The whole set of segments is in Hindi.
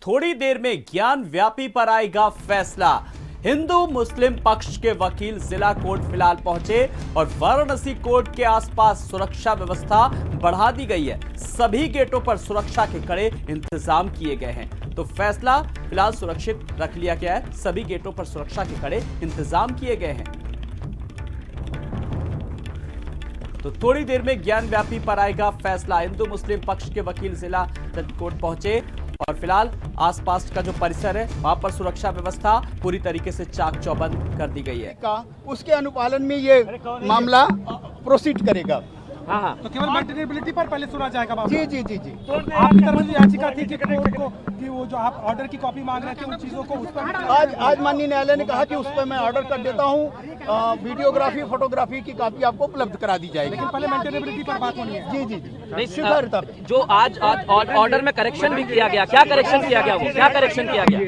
थोड़ी देर में ज्ञान व्यापी पर आएगा फैसला। हिंदू मुस्लिम पक्ष के वकील जिला कोर्ट फिलहाल पहुंचे और वाराणसी कोर्ट के आसपास सुरक्षा व्यवस्था बढ़ा दी गई है। सभी गेटों पर सुरक्षा के कड़े इंतजाम किए गए हैं। तो फैसला फिलहाल सुरक्षित रख लिया गया है। सभी गेटों पर सुरक्षा के कड़े इंतजाम किए गए हैं। तो थोड़ी देर में ज्ञान व्यापी पर आएगा फैसला। हिंदू मुस्लिम पक्ष के वकील जिला कोर्ट पहुंचे और फिलहाल आसपास का जो परिसर है वहां पर सुरक्षा व्यवस्था पूरी तरीके से चाक चौबंद कर दी गई है। उसके अनुपालन में ये मामला प्रोसीड करेगा। हाँ। तो केवल मेंटेनेबिलिटी पर पहले सुना जाएगा बाबू। जी जी जी जी। तो आपकी तरफ से याचिका थी कि कोर्ट को कि वो जो आप ऑर्डर की कॉपी मांग रहे थे उन चीजों को उस पर आज माननीय न्यायालय ने कहा कि उस पर मैं ऑर्डर कर देता हूँ। वीडियोग्राफी फोटोग्राफी की कॉपी आपको उपलब्ध करा दी जाएगी। लेकिन पहले मेंटेनेबिलिटी पर बात होनी है। जी जी जी। जो आज ऑर्डर में करेक्शन भी किया गया, क्या करेक्शन किया गया, वो क्या करेक्शन किया गया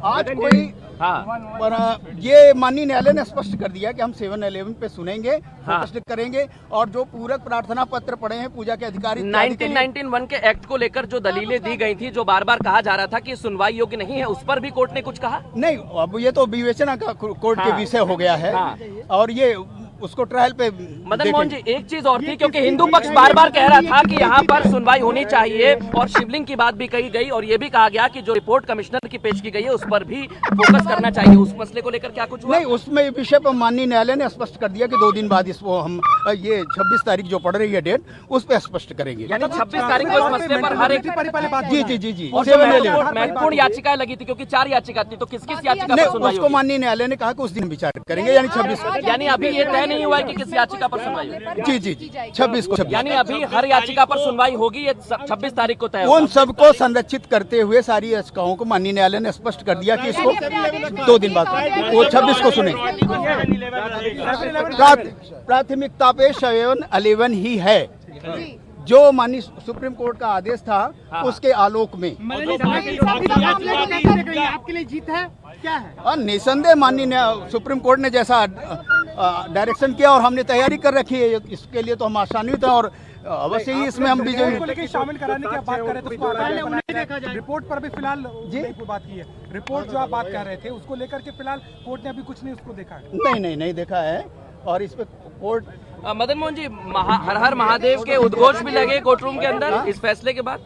आज कोई पर ये माननीय न्यायालय ने स्पष्ट कर दिया कि हम 711 पे सुनेंगे, फोकस करेंगे और जो पूरक प्रार्थना पत्र पड़े हैं पूजा के अधिकारी 1991 के एक्ट को लेकर जो दलीलें दी गई थी, जो बार बार कहा जा रहा था कि सुनवाई योग्य नहीं है, उस पर भी कोर्ट ने कुछ कहा नहीं। अब ये तो विवेचना का कोर्ट के विषय हो गया है और ये उसको ट्रायल पे मदन मोहन जी एक चीज और थी, क्योंकि हिंदू पक्ष बार बार कह रहा था कि यहाँ पर सुनवाई होनी चाहिए और शिवलिंग की बात भी कही गई और ये भी कहा गया कि जो रिपोर्ट कमिश्नर की पेश की गई है उस पर भी फोकस करना चाहिए। उस मसले को लेकर क्या कुछ हुआ? नहीं, उसमें विषय पर माननीय न्यायालय ने स्पष्ट कर दिया कि 2 दिन बाद इसको हम ये 26 तारीख जो पड़ रही है डेट उस पर स्पष्ट करेंगे। यानी 26 तारीख को इस मसले पर हर एक जी जी जी जी महत्वपूर्ण याचिकाएं लगी थी, क्योंकि 4 याचिका थी, तो किस किस याचिका पर सुनवाई उसको माननीय न्यायालय ने कहा कि उस दिन विचार करेंगे, यानी 26। यानी अभी ये तय नहीं हुआ है कि किस याचिका पर सुनवाई होगी? जी जी जी 26 को। यानी अभी हर याचिका पर सुनवाई होगी, ये 26 तारीख को तय होगा। उन सबको संरक्षित करते हुए सारी याचिकाओं को माननीय न्यायालय ने स्पष्ट कर दिया कि इसको 2 दिन बाद वो 26 को सुने। प्राथमिकता पे 711 ही है जो माननीय सुप्रीम कोर्ट का आदेश था उसके आलोक में। आपके लिए जीत है क्या है? और निसंदेह माननीय सुप्रीम कोर्ट ने जैसा डायरेक्शन किया और हमने तैयारी कर रखी है, इसके लिए तो हम आशान्वित हैं और अवश्य ही इसमें हम बीजेपी शामिल कराने की बात कर रहे थे। रिपोर्ट पर भी फिलहाल जी बात की है। रिपोर्ट जो आप बात कर रहे थे उसको लेकर के फिलहाल कोर्ट ने अभी कुछ नहीं उसको देखा है। नहीं देखा है और इस पे कोर्ट मदन मोहन जी हर हर महादेव के उद्घोष भी लगे कोर्ट रूम के अंदर इस फैसले के बाद।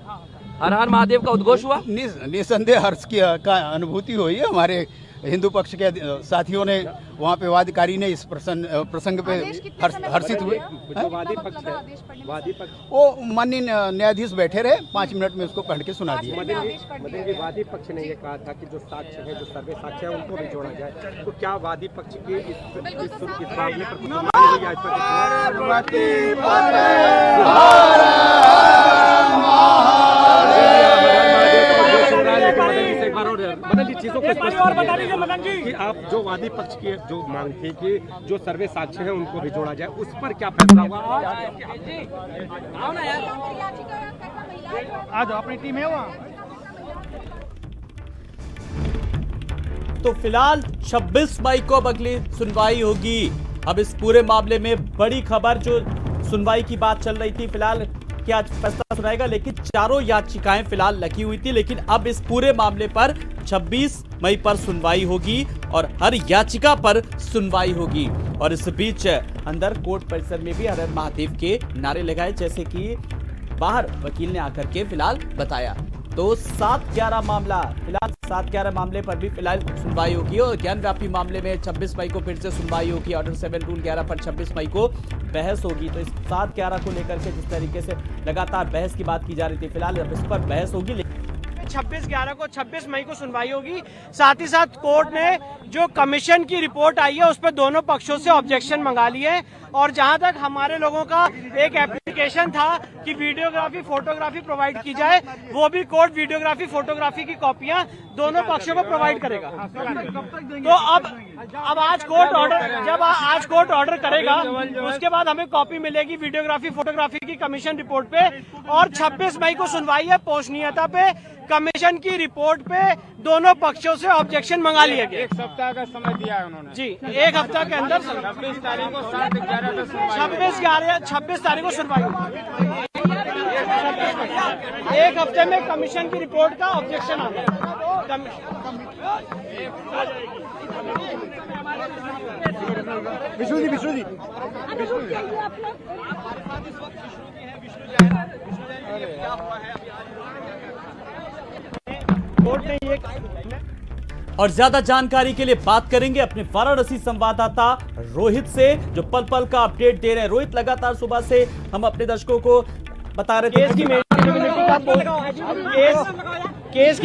हर हर महादेव का उद्घोष हुआ। निसंदेह हर्ष की का अनुभूति हुई है। हमारे हिंदू पक्ष के साथियों ने वहाँ पे वादकारी ने इस प्रसंग पे हर्षित हुए। वो माननीय न्यायाधीश बैठे रहे, 5 मिनट में उसको पढ़ के सुना दिया। वादी पक्ष ने ये कहा था कि जो साक्ष्य है, जो सर्वे साक्ष्य है, उनको भी जोड़ा जाए। तो क्या वादी पक्ष के इस मामले पर कि आप जो वादी पक्ष की जो मांग थी कि जो सर्वे साक्ष्य है उनको भी जोड़ा जाए, उस पर क्या फैसला हुआ? आज अपनी टीम है वहाँ। तो फिलहाल 26 मई को अब अगली सुनवाई होगी। अब इस पूरे मामले में बड़ी खबर, जो सुनवाई की बात चल रही थी फिलहाल कि आज फैसला सुनाएगा, लेकिन 4 याचिकाएं फिलहाल लगी हुई थी, लेकिन अब इस पूरे मामले पर 26 मई पर सुनवाई होगी और हर याचिका पर सुनवाई होगी। और इस बीच अंदर कोर्ट परिसर में भी हर हर महादेव के नारे लगाए, जैसे कि बाहर वकील ने आकर के फिलहाल बताया। तो 7-11 मामला, फिलहाल 7-11 मामले पर भी फिलहाल सुनवाई होगी और ज्ञान व्यापी मामले में 26 मई को फिर से सुनवाई होगी। ऑर्डर 7 रूल 11 पर 26 मई को बहस होगी। तो इस 7-11 को लेकर के जिस तरीके से लगातार बहस की बात की जा रही थी, फिलहाल अब इस पर बहस होगी। 26 मई को सुनवाई होगी। साथ ही साथ कोर्ट ने जो कमीशन की रिपोर्ट आई है उस पर दोनों पक्षों से ऑब्जेक्शन मंगा लिए हैं और जहां तक हमारे लोगों का एक एप्लीकेशन था कि वीडियोग्राफी फोटोग्राफी प्रोवाइड की जाए, वो भी कोर्ट वीडियोग्राफी फोटोग्राफी की कॉपियां दोनों पक्षों को प्रोवाइड करेगा। तो अब आज कोर्ट ऑर्डर करेगा, उसके बाद हमें कॉपी मिलेगी वीडियोग्राफी फोटोग्राफी की कमीशन रिपोर्ट पे और 26 मई को सुनवाई है। पोषणीयता पे कमीशन की रिपोर्ट पे दोनों पक्षों से ऑब्जेक्शन मंगा लिया गया। 1 सप्ताह का समय दिया है उन्होंने जी, 1 हफ्ता के अंदर 26 तारीख को 7-11 26 तारीख को सुनवाई होगी। एक हफ्ते में कमीशन की रिपोर्ट का ऑब्जेक्शन आ गया। विष्णु जी कोर्ट ने ये और ज्यादा जानकारी के लिए बात करेंगे अपने वाराणसी संवाददाता रोहित से, जो पल पल का अपडेट दे रहे हैं। रोहित, लगातार सुबह से हम अपने दर्शकों को बता रहे थे केस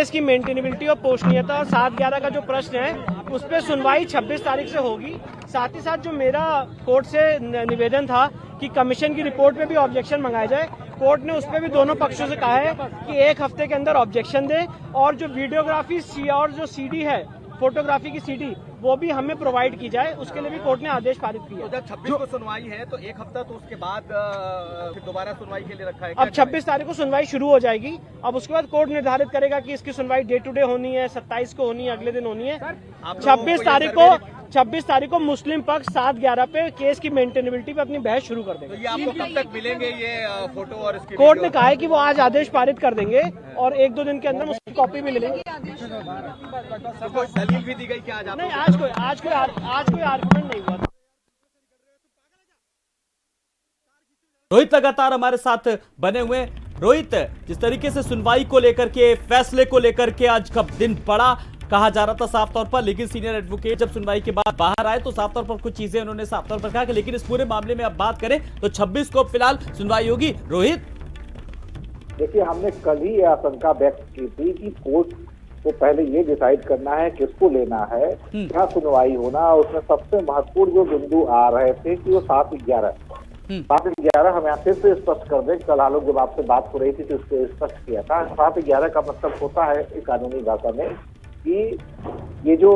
की मेंटेनेबिलिटी और पोषणीयता और 7/11 का जो प्रश्न है उस पर सुनवाई 26 तारीख से होगी। साथ ही साथ जो मेरा कोर्ट से निवेदन था कि कमीशन की रिपोर्ट में भी ऑब्जेक्शन मंगाया जाए, कोर्ट ने उस पर भी दोनों पक्षों से कहा है कि एक हफ्ते के अंदर ऑब्जेक्शन दे और जो वीडियोग्राफी और जो सीडी है, फोटोग्राफी की सीडी, वो भी हमें प्रोवाइड की जाए। उसके लिए भी कोर्ट ने आदेश पारित किया। जब 26 को सुनवाई है तो एक हफ्ता, तो उसके बाद फिर दोबारा सुनवाई के लिए रखा है। अब 26 तारीख को सुनवाई शुरू हो जाएगी। अब उसके बाद कोर्ट निर्धारित करेगा कि इसकी सुनवाई डे टू डे होनी है, 27 को होनी है, अगले दिन होनी है। 26 तारीख को मुस्लिम पक्ष 7/11 पे केस की मेंटेनेबिलिटी पे अपनी बहस शुरू कर देगा। तो ये आपको कब तक मिलेंगे ये फोटो और इसकी? कोर्ट ने कहा है कि वो आज आदेश पारित कर देंगे और 1-2 दिन के अंदर उसकी कॉपी भी ले लेंगे। तो कोई दलील भी दी गई क्या आज आपको? नहीं, आज कोई आर्गुमेंट नहीं हुआ। रोहित लगातार हमारे साथ बने हुए हैं। रोहित, जिस तरीके से सुनवाई को लेकर के, फैसले को लेकर के आज का दिन पड़ा कहा जा रहा था साफ तौर पर, लेकिन सीनियर एडवोकेट जब सुनवाई के बाद बाहर आए तो साफ तौर पर कुछ चीजें उन्होंने साफ तौर पर कहा कि लेकिन इस पूरे मामले में अब बात करें तो 26 को फिलहाल सुनवाई होगी। रोहित, देखिए, हमने कल ही यह आशंका व्यक्त की थी कि कोर्ट को पहले ये डिसाइड करना है किसको लेना है, क्या सुनवाई होना। उसमें सबसे महत्वपूर्ण जो बिंदु आ रहे थे कि वो 7/11 हम यहाँ फिर से स्पष्ट कर दें। कल आलोक जब आपसे बात हो रही थी तो उसको स्पष्ट किया था। 7/11 का मतलब होता है कानूनी भाषा में कि ये जो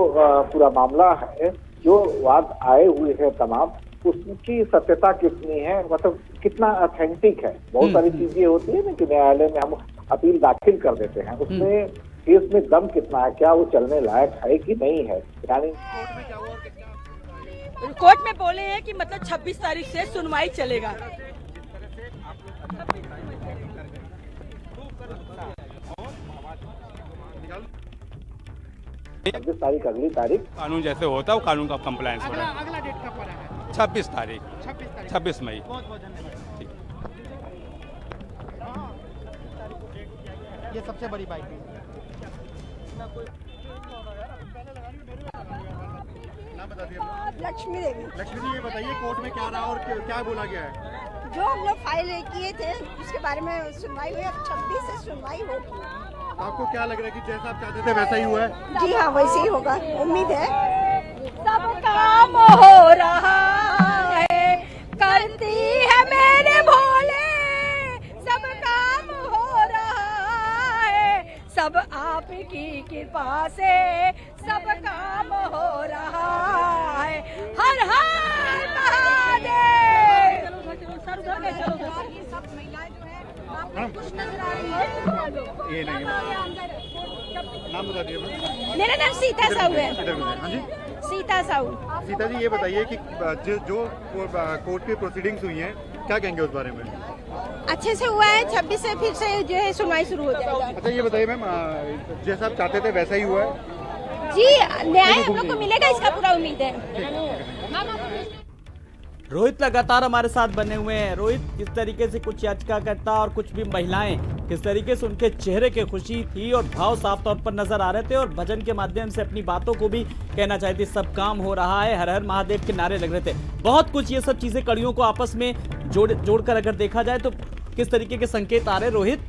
पूरा मामला है, जो वाद आए हुए हैं तमाम, उसकी सत्यता कितनी है, मतलब कितना ऑथेंटिक है। बहुत सारी चीजें होती है ना कि न्यायालय में हम अपील दाखिल कर देते हैं, उसमें केस में दम कितना है, क्या वो चलने लायक है कि नहीं है। यानी कोर्ट में बोले हैं कि मतलब 26 तारीख से सुनवाई चलेगा। 26 तारीख अगली तारीख कानून जैसे होता है वो कानून का कंप्लायंस हो रहा है। अगला डेट कब पड़ा है? 26 तारीख 26 मई। बहुत धन्यवाद। ये सबसे बड़ी बात है। लक्ष्मी देवी। लक्ष्मी जी, ये बताइए कोर्ट में क्या रहा और क्या बोला गया है? जो हम लोग फाइल किए थे उसके बारे में सुनवाई हुई, अब 26 से सुनवाई होगी। आपको क्या लग रहा है कि जैसा आप चाहते थे वैसा ही हुआ है? जी हाँ, वैसे ही होगा, उम्मीद है। सब काम हो रहा है, करती है मेरे भोले, सब काम हो रहा है, सब आपकी कृपा से सब काम हो रहा है। हर हर महादेव। सब महिलाएं जो है आपको कुछ नजर आ रही है? ये नहीं, नाम बता दिए। मेरा नाम सीता साहू है। हाँ जी, सीता साहू। सीता जी, ये बताइए कि जो कोर्ट की प्रोसीडिंग्स हुई हैं, क्या कहेंगे उस बारे में? अच्छे से हुआ है, 26 से फिर से जो है सुनवाई शुरू हो जाएगा। अच्छा, ये बताइए मैम, जैसा आप चाहते थे वैसा ही हुआ है? जी, न्याय हम लोग को मिलेगा, इसका पूरा उम्मीद है। रोहित लगातार हमारे साथ बने हुए हैं। रोहित, किस तरीके से कुछ याचिकाकर्ता और कुछ भी महिलाएं, किस तरीके से उनके चेहरे की खुशी थी और भाव साफ तौर पर नजर आ रहे थे और भजन के माध्यम से अपनी बातों को भी कहना चाहती, सब काम हो रहा है, हर हर महादेव के नारे लग रहे थे। बहुत कुछ ये सब चीजें कड़ियों को आपस में जोड़कर अगर देखा जाए तो किस तरीके के संकेत आ रहे रोहित?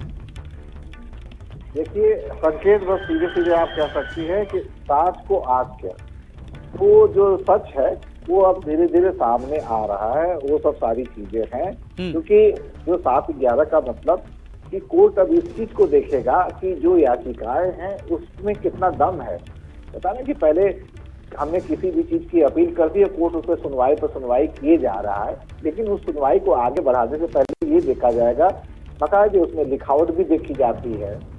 देखिए, संकेत बस सीधे सीधे आप कह सकती है कि साच को आग क्या, वो जो सच है वो अब धीरे धीरे सामने आ रहा है। वो सब सारी चीजें हैं, क्योंकि जो 7/11 का मतलब कि कोर्ट अब इस चीज को देखेगा कि जो याचिकाएं हैं उसमें कितना दम है। पता नहीं कि पहले हमने किसी भी चीज की अपील कर दी है, कोर्ट उस पर सुनवाई किए जा रहा है, लेकिन उस सुनवाई को आगे बढ़ाने से पहले ये देखा जाएगा, बाकायदे उसमें लिखावट भी देखी जाती है,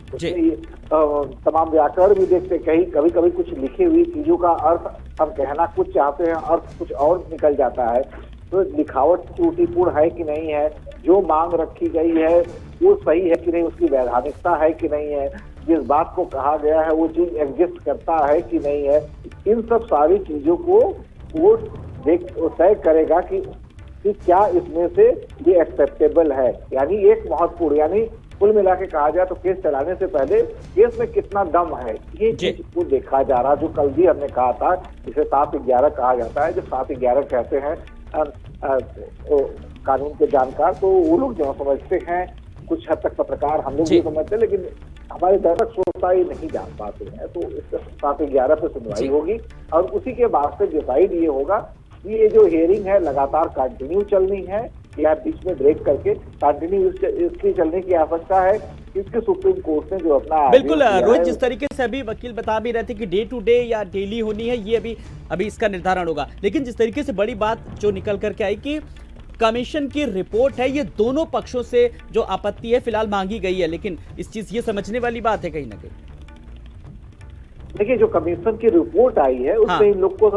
तमाम व्याकरण भी देखते, कभी कभी कुछ लिखी हुई चीजों का अर्थ हम कहना कुछ चाहते हैं, अर्थ कुछ और निकल जाता है। तो लिखावट त्रुटिपूर्ण है कि नहीं है, जो मांग रखी गई है वो सही है कि नहीं, उसकी वैधानिकता है कि नहीं है, जिस बात को कहा गया है वो चीज एग्जिस्ट करता है कि नहीं है, इन सब सारी चीजों को कोर्ट तय करेगा कि क्या इसमें से ये एक्सेप्टेबल है। यानी एक महत्वपूर्ण, यानी कुल मिला के कहा जाए तो केस चलाने से पहले केस में कितना दम है ये चीज को देखा जा रहा। जो कल भी हमने कहा था, इसे 7-11 कहा जाता है, जब 7-11 कहते हैं कानून के जानकार, तो वो लोग जो समझते हैं, कुछ हद तक पत्रकार हम लोग भी समझते हैं, लेकिन हमारे दर्शक श्रोता ये नहीं जान पाते हैं। तो इसका 7-11 पे सुनवाई होगी और उसी के बाद से डिसाइड ये होगा कि ये जो हियरिंग है लगातार कंटिन्यू चलनी है या बीच में ब्रेक करके कंटिन्यू इसकी चलने की आवश्यकता है, क्योंकि सुप्रीम कोर्ट ने जो अपना बिल्कुल रोहित, जिस तरीके से अभी वकील बता भी रहे थे कि डे टू डे या डेली होनी है, ये अभी इसका निर्धारण होगा। लेकिन जिस तरीके से बड़ी बात जो निकल करके आई कि कमीशन की रिपोर्ट है, ये दोनों पक्षों से जो आपत्ति है फिलहाल मांगी गई है, लेकिन इस चीज ये समझने वाली बात है कहीं ना कहीं। देखिए, जो कमीशन की रिपोर्ट आई है उसमें इन लोग को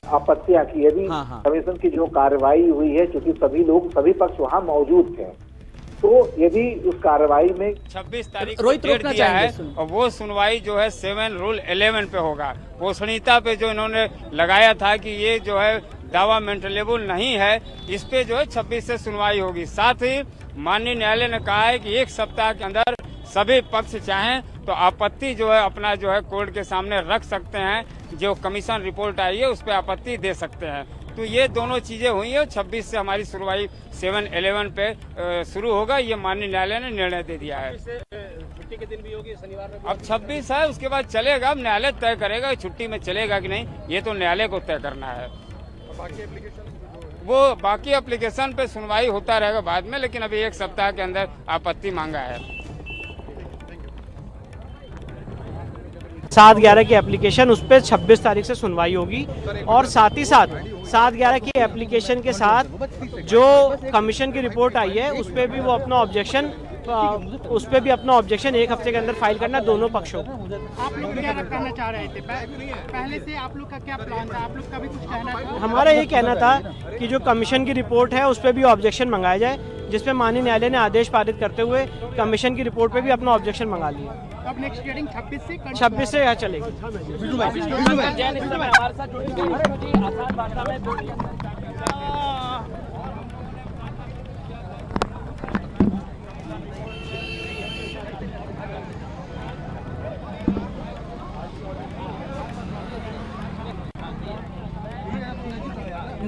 आपत्तियां की, यदि कमीशन की जो कार्रवाई हुई है, क्योंकि सभी पक्ष वहां मौजूद थे, तो यदि उस कार्रवाई में 26 तारीख को डेट दिया है और वो सुनवाई जो है 7 रूल 11 पे होगा। पोषणीयता पे जो इन्होंने लगाया था कि ये जो है दावा मेंटेनेबल नहीं है, इस पे जो है 26 से सुनवाई होगी। साथ ही माननीय न्यायालय ने कहा है कि 1 सप्ताह के अंदर सभी पक्ष चाहें तो आपत्ति जो है अपना जो है कोर्ट के सामने रख सकते हैं, जो कमीशन रिपोर्ट आई है उस पर आपत्ति दे सकते हैं। तो ये दोनों चीजें हुई है। 26 से हमारी सुनवाई 7-11 पे शुरू होगा, ये माननीय न्यायालय ने निर्णय दे दिया है। छुट्टी के दिन भी होगी शनिवार में। अब 26 है, उसके बाद चलेगा, अब न्यायालय तय करेगा छुट्टी में चलेगा कि नहीं, ये तो न्यायालय को तय करना है। वो बाकी एप्लीकेशन पे सुनवाई होता रहेगा बाद में, लेकिन अभी 1 सप्ताह के अंदर आपत्ति मांगा है। 7-11 की एप्लीकेशन, उस पर 26 तारीख से सुनवाई होगी और साथ ही साथ 7-11 की एप्लीकेशन के साथ जो कमीशन की रिपोर्ट आई है उस पर भी वो अपना ऑब्जेक्शन एक हफ्ते के अंदर फाइल करना दोनों पक्षों को। आप लोग क्या करना चाह रहे थे पहले से? आप लोग का क्या प्लान था? आप लोग का भी कुछ कहना था? हमारा ये कहना था कि जो कमीशन की रिपोर्ट है उस पर भी ऑब्जेक्शन मंगाया जाए, जिसपे माननीय न्यायालय ने आदेश पारित करते हुए कमीशन की रिपोर्ट पे भी अपना ऑब्जेक्शन मंगा लिया। अब नेक्स्ट हियरिंग 26 से यहाँ चलेगी।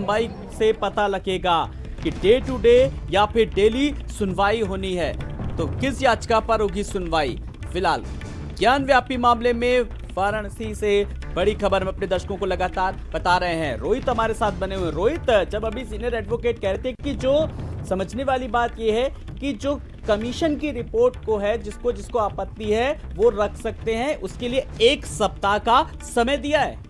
बाइक से पता लगेगा कि डे टू डे या फिर डेली सुनवाई होनी है, तो किस याचिका पर होगी सुनवाई। फिलहाल ज्ञान व्यापी मामले में वाराणसी से बड़ी खबर हम अपने दर्शकों को लगातार बता रहे हैं। रोहित हमारे साथ बने हुए। रोहित, जब अभी सीनियर एडवोकेट कह रहे थे कि जो समझने वाली बात यह है कि जो कमीशन की रिपोर्ट को है, जिसको आपत्ति है वो रख सकते हैं, उसके लिए 1 सप्ताह का समय दिया है।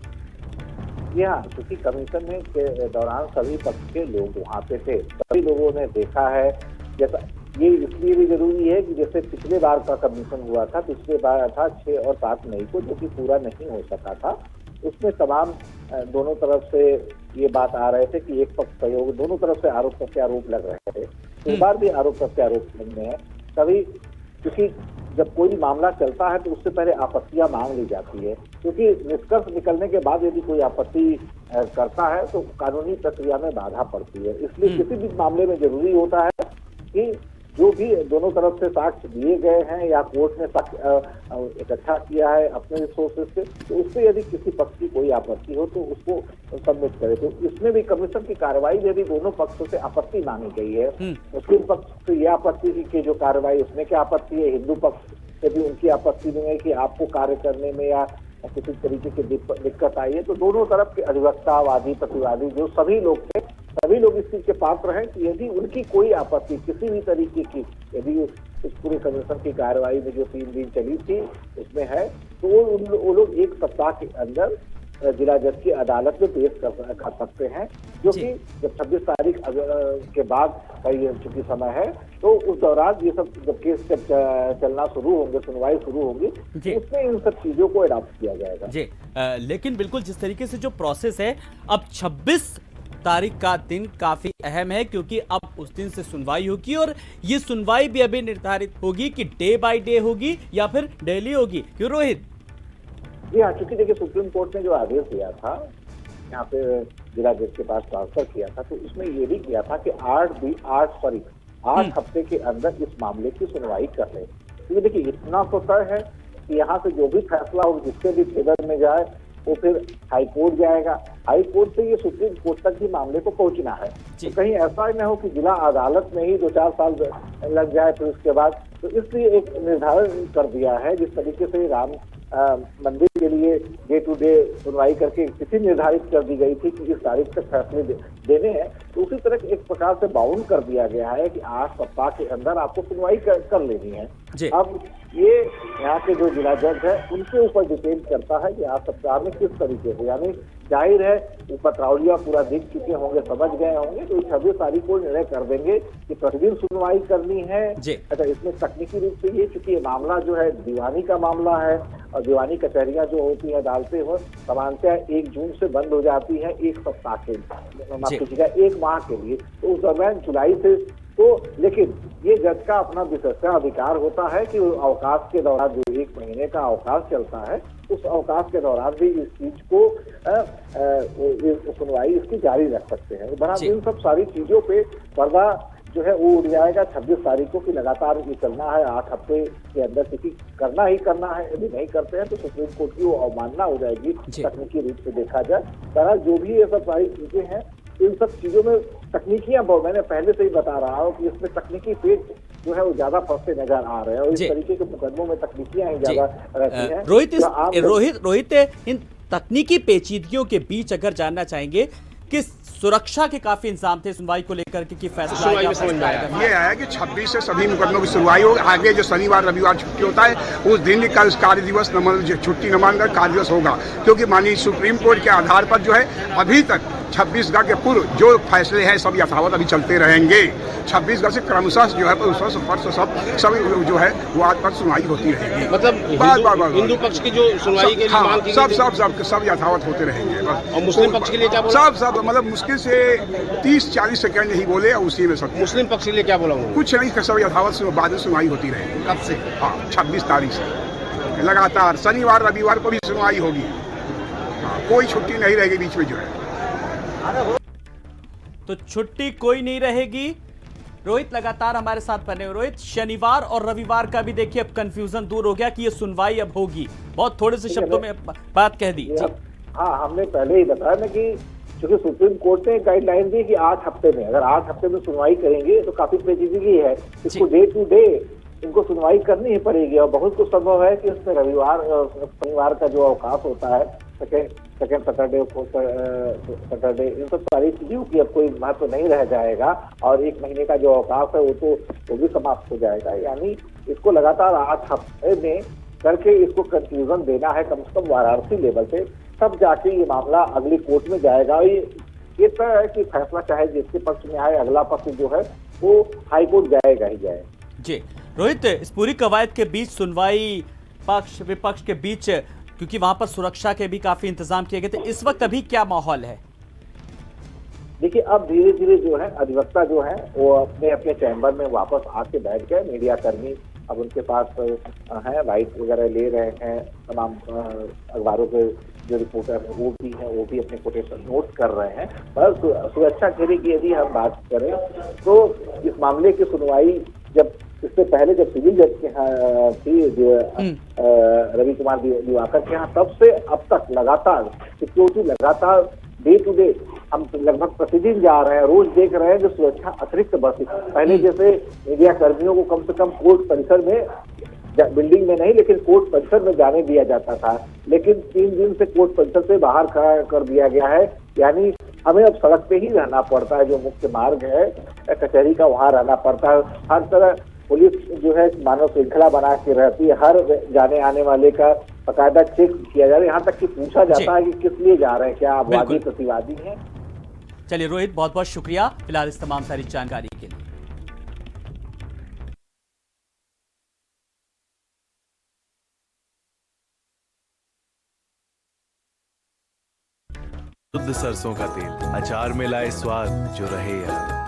हाँ, क्योंकि कमीशन में के दौरान सभी पक्ष के लोग वहाँ पे थे, सभी लोगों ने देखा है। जैसा ये इसलिए भी जरूरी है कि जैसे पिछले बार का कमीशन हुआ था, पिछले बार था 6 और 7 मई को, जो कि पूरा नहीं हो सका था, उसमें तमाम दोनों तरफ से ये बात आ रहे थे कि एक पक्ष सहयोग, दोनों तरफ से आरोप प्रत्यारोप लग रहे थे। इस बार भी आरोप प्रत्यारोप लगने हैं सभी, क्योंकि जब कोई मामला चलता है तो उससे पहले आपत्तियां मांग ली जाती है, क्योंकि निष्कर्ष निकलने के बाद यदि कोई आपत्ति करता है तो कानूनी प्रक्रिया में बाधा पड़ती है। इसलिए किसी भी मामले में जरूरी होता है कि जो भी दोनों तरफ से साक्ष्य दिए गए हैं या कोर्ट ने साक्ष्य इकट्ठा किया है अपने रिसोर्सेज से, तो उससे यदि किसी पक्ष की कोई आपत्ति हो तो उसको सबमिट करे। तो इसमें भी कमीशन की कार्रवाई यदि दोनों पक्षों से आपत्ति मांगी गई है, मुस्लिम पक्ष से यह आपत्ति की जो कार्रवाई उसमें क्या आपत्ति है, हिंदू पक्ष से भी उनकी आपत्ति नहीं है कि आपको कार्य करने में या किसी तरीके की दिक्कत आई है, तो दोनों तरफ के अधिवक्ता, वादी, प्रतिवादी जो सभी लोग थे, सभी लोग इस चीज के पात्र हैं कि यदि उनकी कोई आपत्ति किसी भी तरीके की, यदि इस पूरे कमीशन की कार्रवाई में जो 3 दिन चली थी उसमें है, तो वो लोग 1 सप्ताह के अंदर जिला जज की अदालत में पेश कर सकते हैं, जो कि जब 26 तारीख के बाद का ये चूंकि समय है, तो उस दौरान ये सब जब केस चलना शुरू होंगे, सुनवाई शुरू होगी, उसमें इन सब चीजों को अडॉप्ट किया जाएगा। जी, लेकिन बिल्कुल जिस तरीके से जो प्रोसेस है, अब 26 तारीख का दिन काफी अहम है क्योंकि अब उस दिन से सुनवाई होगी और ये सुनवाई भी अभी निर्धारित होगी कि डे बाय डे होगी या फिर डेली होगी। क्यों रोहित? जी हाँ, चूंकि देखिए सुप्रीम कोर्ट ने जो आदेश दिया था यहाँ पे जिला जज के पास ट्रांसफर किया था, तो उसमें ये भी किया था कि 8 हफ्ते के अंदर इस मामले की सुनवाई कर ले। क्योंकि देखिए इतना तो तय है कि यहाँ से जो भी फैसला हो, जिसके भी फेवर में जाए, वो फिर हाई कोर्ट जाएगा। हाई कोर्ट से ये सुप्रीम कोर्ट तक ही मामले को पहुंचना है। तो कहीं ऐसा ही न हो कि जिला अदालत में ही 2-4 साल लग जाए फिर उसके बाद। तो इसलिए एक निर्धारण कर दिया है, जिस तरीके से राम मंदिर के लिए डे टू डे सुनवाई करके तिथि निर्धारित कर दी गई थी कि इस तारीख तक फैसले देने हैं, तो उसी तरह एक प्रकार से बाउंड कर दिया गया है कि 8 सप्ताह के अंदर आपको सुनवाई कर लेनी है। अब ये यहाँ के जो जिला जज है उनके ऊपर डिपेंड करता है कि 8 सप्ताह में किस तरीके से, यानी जाहिर है वो पत्रावलियां पूरा देख चुके होंगे, समझ गए होंगे, तो 26 तारीख को निर्णय कर देंगे कि प्रतिदिन सुनवाई करनी है। अच्छा, इसमें तकनीकी रूप से ये, चूंकि ये मामला जो है दीवानी का मामला है और दीवानी कचहरियां जो होती है अदालतें हो सामान्यतः 1 जून से बंद हो जाती है 1 सप्ताह के, माफ कीजिएगा 1 माह के लिए। तो उस दरमियान जुलाई से तो, लेकिन ये जज का अपना विशेष अधिकार होता है कि अवकाश के दौरान जो 1 महीने का अवकाश चलता है, उस अवकाश के दौरान भी इस चीज को सुनवाई इसकी जारी रख सकते हैं। बहरहाल इन सब सारी चीजों पे पर्दा जो है वो उड़ जाएगा 26 तारीख को कि लगातार ये चलना है 8 हफ्ते के अंदर, किसी करना ही करना है। यदि नहीं करते हैं तो सुप्रीम कोर्ट की वो अवमानना हो जाएगी तकनीकी रूप से देखा जाए। बहरहाल जो भी ये सब सारी चीजें हैं, इन सब चीजों में तकनीकियां, मैंने पहले से ही बता रहा हूँ कि इसमें तकनीकी पेच जो है वो ज्यादा फंसते नजर आ रहे हैं और इस तरीके के मुकदमों में तकनीकियां ही ज्यादा रहती हैं। रोहित इन तकनीकी पेचीदगियों के बीच अगर जानना चाहेंगे कि सुरक्षा के काफी इंतजाम थे सुनवाई को लेकर के, फैसला ये आया कि 26 से सभी मुकदमों की सुनवाई हो। आगे जो शनिवार रविवार छुट्टी होता है उस दिन का कार्य दिवस छुट्टी न मानकर कार्य दिवस होगा, क्योंकि माननीय सुप्रीम कोर्ट के आधार पर जो है अभी तक 26 के पूर्व जो फैसले हैं सब यथावत अभी चलते रहेंगे। 26 से क्रमशः जो है सब जो है वो आज पर सुनवाई होती रहेगी। मतलब हिंदू पक्ष की जो सुनवाई के लिए मांग की सब यथावत होते रहेंगे। और मुस्लिम पक्ष के लिए क्या बोला? सब मतलब मुश्किल से 30-40 सेकंड ही बोले और उसी में सब। मुस्लिम पक्ष के लिए क्या बोला? कुछ नहीं, सब यथावत बाद में सुनवाई होती रहेगी। कब से? हाँ, 26 तारीख से लगातार शनिवार रविवार को भी सुनवाई होगी। कोई छुट्टी नहीं रहेगी बीच में जो है। तो छुट्टी कोई नहीं रहेगी। रोहित लगातार हमारे साथ बने हुए। रोहित, शनिवार और रविवार का भी देखिए अब कंफ्यूजन दूर हो गया कि ये सुनवाई अब होगी। बहुत थोड़े से शब्दों में बात कह दी। हाँ, हमने पहले ही बताया ना कि क्योंकि सुप्रीम कोर्ट ने गाइडलाइन दी कि 8 हफ्ते में, अगर 8 हफ्ते में सुनवाई करेंगे तो काफी पेचीदगी है, इसको डे टू डे इनको सुनवाई करनी ही पड़ेगी। और बहुत कुछ संभव है कि इसमें रविवार शनिवार का जो अवकाश होता है, सेकेंड सैटरडे, फोर्थ सैटरडे, इन सब सारी चीजों की अब कोई महत्व नहीं रह जाएगा और 1 महीने का जो अवकाश है वो भी समाप्त हो जाएगा। यानी इसको लगातार 8 हफ्ते में करके इसको कंक्लूजन देना है कम से कम वाराणसी लेवल से, तब जाके ये मामला अगली कोर्ट में जाएगा। ये तय है कि फैसला चाहे जिसके पक्ष में आए, अगला पक्ष जो है वो हाई कोर्ट जाएगा ही जाएगा। जी रोहित, इस पूरी कवायद के बीच सुनवाई पक्ष विपक्ष के बीच, क्योंकि वहां पर सुरक्षा के भी काफी इंतजाम किए गए थे, इस वक्त अभी क्या माहौल है? देखिए अब धीरे धीरे जो है अधिवक्ता जो है वो अपने अपने चैम्बर में वापस आके बैठ गए। मीडिया कर्मी अब उनके पास हैं, बाइट वगैरह ले रहे हैं। तमाम अखबारों के जो रिपोर्टर वो भी अपने कोटेशन नोट कर रहे हैं। पर सुरक्षा घेरे की यदि हम बात करें तो इस मामले की सुनवाई जब इससे पहले जब सिविल जज के यहाँ थी रवि कुमार दिवाकर के यहाँ, तब से अब तक लगातार सिक्योरिटी लगातार डे टू डे हम लगभग प्रतिदिन जा रहे हैं, रोज देख रहे हैं जो सुरक्षा अतिरिक्त बढ़ती। पहले जैसे मीडिया कर्मियों को कम से कम कोर्ट परिसर में, बिल्डिंग में नहीं लेकिन कोर्ट परिसर में जाने दिया जाता था, लेकिन 3 दिन से कोर्ट परिसर से बाहर खड़ा कर दिया गया है। यानी हमें अब सड़क पे ही रहना पड़ता है, जो मुख्य मार्ग है कचहरी का वहां रहना पड़ता है। हर तरह पुलिस जो है मानव श्रृंखला बना के रहती है, हर जाने आने वाले का बाकायदा चेक किया जा रहा है, यहाँ तक कि पूछा जाता है कि किस लिए जा रहे हैं, क्या आप वादी प्रतिवादी हैं। चलिए रोहित, बहुत बहुत शुक्रिया फिलहाल इस तमाम सारी जानकारी के लिए। शुद्ध सरसों का तेल, अचार में लाए स्वाद जो रहे याद।